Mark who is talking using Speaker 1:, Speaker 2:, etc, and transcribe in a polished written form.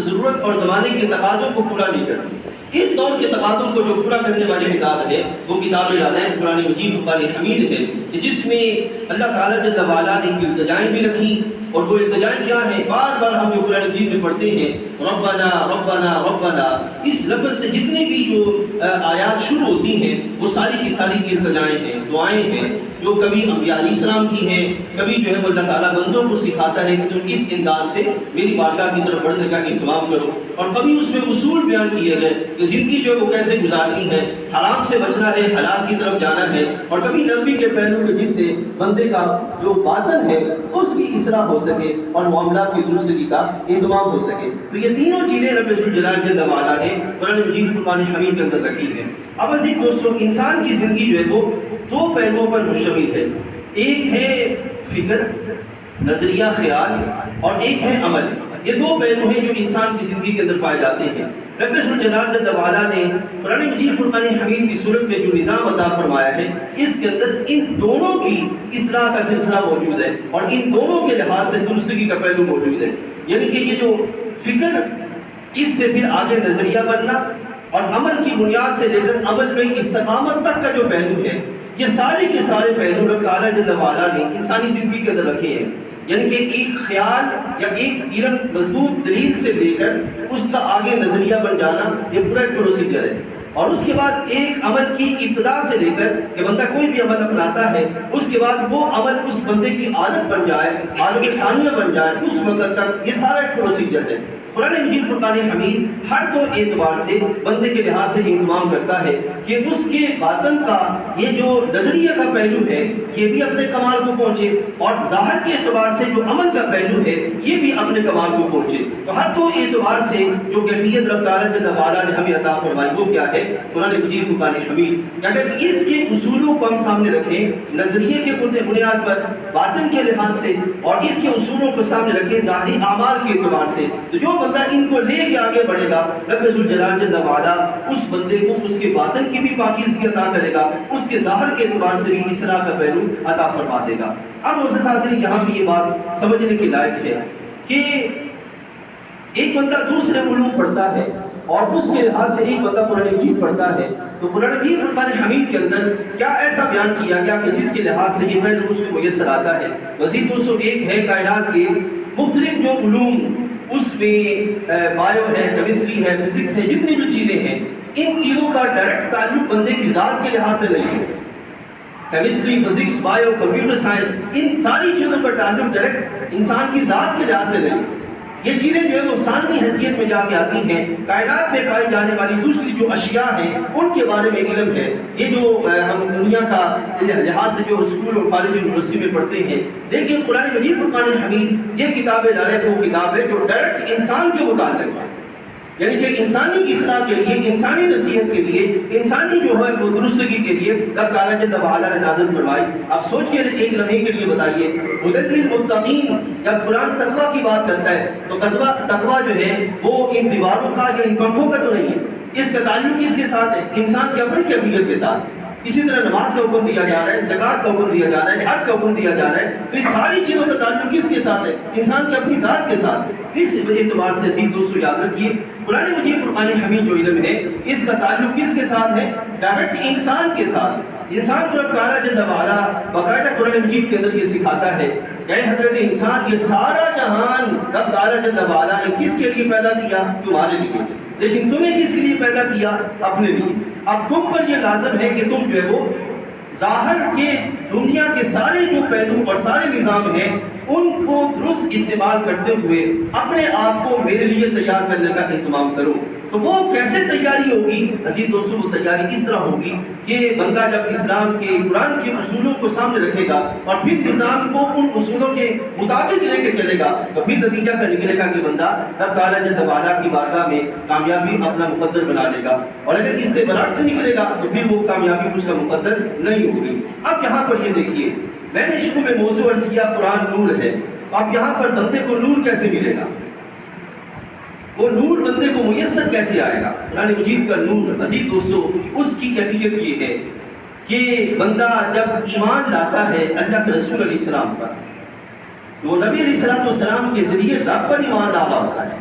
Speaker 1: ضرورت اور زمانے کے تقاضوں کو پورا نہیں کرتی۔ اس دور کے تقاضوں کو جو پورا کرنے والی کتاب ہے وہ کتاب العزائم قرآن مجید فرقان حمید ہے، جس میں اللہ تعالیٰ جل وعلا نے التجائیں بھی رکھی، اور وہ التجائیں کیا ہیں؟ بار بار ہم جو قرآن مجید میں پڑھتے ہیں ربنا ربنا ربنا، اس لفظ سے جتنی بھی جو آیات شروع ہوتی ہیں وہ ساری کی ساری التجائیں ہیں، دعائیں ہیں، جو کبھی انبیاء علیہ السلام کی ہیں، کبھی جو ہے وہ اللہ تعالیٰ بندوں کو سکھاتا ہے کہ تم اس انداز سے میری بارگاہ کی طرف بڑھنے کا اہتمام کرو، اور کبھی اس میں اصول بیان کیے گئے کہ زندگی جو ہے وہ کیسے گزارنی ہے، حرام سے بچنا ہے، حلال کی طرف جانا ہے، اور کبھی نرمی کے پہلو کے جس سے بندے کا جو باطن ہے اس کی اصلاح ہو سکے اور معاملات کی درستگی کا اہتمام ہو سکے۔ تو یہ تینوں چیزیں رب ذوالجلال جل وعلا نے قرآن مجید فرقان حمید کے اندر رکھی ہیں۔ اب عزیز دوستو، انسان کی زندگی جو ہے وہ دو پہلوؤں پر مشتمل ہے، ایک ہے فکر، نظریہ، خیال، اور ایک ہے عمل۔ یہ دو پہلو ہیں جو انسان کی زندگی کے اندر پائے جاتے ہیں۔ رب ذوالجلال جل وعلا نے قرآن مجید فرقان حمید کی صورت میں جو نظام عطا فرمایا ہے، اس کے اندر ان دونوں کی اصلاح کا سلسلہ موجود ہے، اور ان دونوں کے لحاظ سے درستگی کا پہلو موجود ہے۔ یعنی کہ یہ جو فکر، اس سے پھر آگے نظریہ بننا، اور عمل کی بنیاد سے لے کر عمل میں استقامت تک کا جو پہلو ہے، یہ سارے کے سارے پہلو رب تعالیٰ جل وعلا نے انسانی زندگی کے اندر رکھے ہیں۔ یعنی کہ ایک خیال یا ایک علم مضبوط دلیل سے لے کر اس کا آگے نظریہ بن جانا، یہ پورا ایک پروسیجر ہے، اور اس کے بعد ایک عمل کی ابتدا سے لے کر کہ بندہ کوئی بھی عمل اپناتا ہے، اس کے بعد وہ عمل اس بندے کی عادت بن جائے، عادت ثانیہ بن جائے، اس وقت تک یہ سارا ایک پروسیجر ہے۔ قرآن مجید فرقان حمید ہر دو اعتبار سے بندے کے لحاظ سے اہتمام کرتا ہے کہ اس کے باطن کا یہ جو نظریہ کا پہلو ہے یہ بھی اپنے کمال کو پہنچے، اور ظاہر کے اعتبار سے جو عمل کا پہلو ہے یہ بھی اپنے کمال کو پہنچے۔ تو ہر دو اعتبار سے جو کیفیت رب تعالیٰ جل وعلا نے ہمیں عطا فرمائی وہ کیا ہے؟ قرآن مجید فرقان حمید۔ اگر اس کے اصولوں کو ہم سامنے رکھیں نظریے کے بنیاد پر، باطن کے لحاظ سے، اور اس کے اصولوں کو سامنے رکھیں ظاہری اعمال کے اعتبار سے، تو جو بندہ ان کو لے کے آگے بڑھے گا رب ذوالجلال جل وعلا اس بندے کو اس کے باطن کی بھی پاکیزگی عطا کرے گا، اس کے ظاہر کے اعتبار سے بھی اصلاح کا پہلو عطا فرما دے گا۔ اب معزز حاضرین، یہاں بھی یہ بات سمجھنے کے لائق ہے کہ ایک بندہ دوسرے علوم پڑھتا ہے اور اس کے لحاظ سے ایک بندہ قرآن مجید پڑھتا ہے، تو قرآن مجید فرقان حمید کے اندر کیا ایسا بیان کیا گیا کہ جس کے لحاظ سے یہ پہلو اس کو میسر آتا ہے؟ مزید دوستو، ایک ہے کائنات کے مختلف جو علوم، اس میں بایو ہے، کیمسٹری ہے، فزکس ہے، جتنی بھی چیزیں ہیں، ان چیزوں کا ڈائریکٹ تعلق بندے کی ذات کے لحاظ سے نہیں ہے۔ Chemistry, physics, bio, computer science, ان ساری چیزوں کا تعلق ڈائریکٹ انسان کی ذات کے لحاظ سے نہیں۔ یہ چیزیں جو ہے وہ ثانوی حیثیت میں جا کے آتی ہیں، کائنات میں پائی جانے والی دوسری جو اشیاء ہیں ان کے بارے میں علم ہے۔ یہ جو ہم دنیا کا لحاظ سے جو اسکول اور کالج یونیورسٹی میں پڑھتے ہیں، لیکن قرآن مجید فرقان حمید یہ کتاب ہے، وہ کتاب ہے جو ڈائریکٹ انسان کے متعلق ہے، یعنی کہ انسانی اصلاح کے لیے، انسانی نصیحت کے لیے، انسانی جو ہے وہ درستگی کے لیے رب تعالیٰ جل وعلا نے نازل فرمائی۔ اب سوچ کے ایک لمحے کے لیے بتائیے، ہدی للمتقین جب قرآن تقویٰ کی بات کرتا ہے تو تقویٰ جو ہے وہ ان دیواروں کا یا ان پنکھوں کا تو نہیں ہے، اس کا تعلق کس کے ساتھ ہے؟ انسان کی اپنی کیفیت کے ساتھ۔ اسی طرح نماز کا حکم دیا جا رہا ہے، زکوٰۃ کا حکم دیا جا رہا ہے، حج کا حکم دیا جا رہا ہے، تو اس ساری چیزوں کا تعلق کس کے ساتھ ہے؟ انسان کی اپنی ذات کے ساتھ۔ اس اعتبار سے عزیز دوستو یاد رکھیے، قرآن مجید فرقان حمید جو علم ہے اس کا تعلق کس کے ساتھ ہے؟ ڈائریکٹ انسان کے ساتھ۔ انسان کو رب تعالیٰ جل وعلا باقاعدہ قرآن مجید کے اندر یہ سکھاتا ہے کہ اے حضرت انسان، یہ سارا جہان رب تعالیٰ جل وعلا نے کس کے لیے پیدا کیا؟ تمہارے لیے، لیکن تمہیں کس لیے پیدا کیا؟ اپنے لیے۔ اب تم پر یہ لازم ہے کہ تم جو ہے وہ ظاہر کے دنیا کے سارے جو پہلو اور سارے نظام ہیں ان کو درست استعمال کرتے ہوئے اپنے آپ کو میرے لیے تیار کرنے کا اہتمام کرو۔ تو وہ کیسے تیاری ہوگی عزیز دوستو؟ وہ تیاری اس طرح ہوگی کہ بندہ جب اسلام کے، قرآن کے اصولوں کو سامنے رکھے گا اور پھر نظام کو ان اصولوں کے مطابق لے کے چلے گا، تو پھر نتیجہ کا نکلے گا کہ بندہ رب تعالیٰ جل وعلا کی بارگاہ میں کامیابی اپنا مقدر بنا لے گا، اور اگر اس سے برعکس نکلے گا تو پھر وہ کامیابی اس کا مقدر نہیں ہوگی۔ اب یہاں پر یہ دیکھیے، میں نے شروع میں موضوع عرض کیا قرآن نور ہے، اب یہاں پر بندے کو نور کیسے ملے گا؟ وہ نور بندے کو میسر کیسے آئے گا؟ قرآن مجید کا نور عزیز دوستو، اس کی کیفیت یہ ہے کہ بندہ جب ایمان لاتا ہے اللہ کے رسول علیہ السلام پر، تو نبی علیہ السلام کے ذریعے رب پر ایمان لانا ہوتا ہے،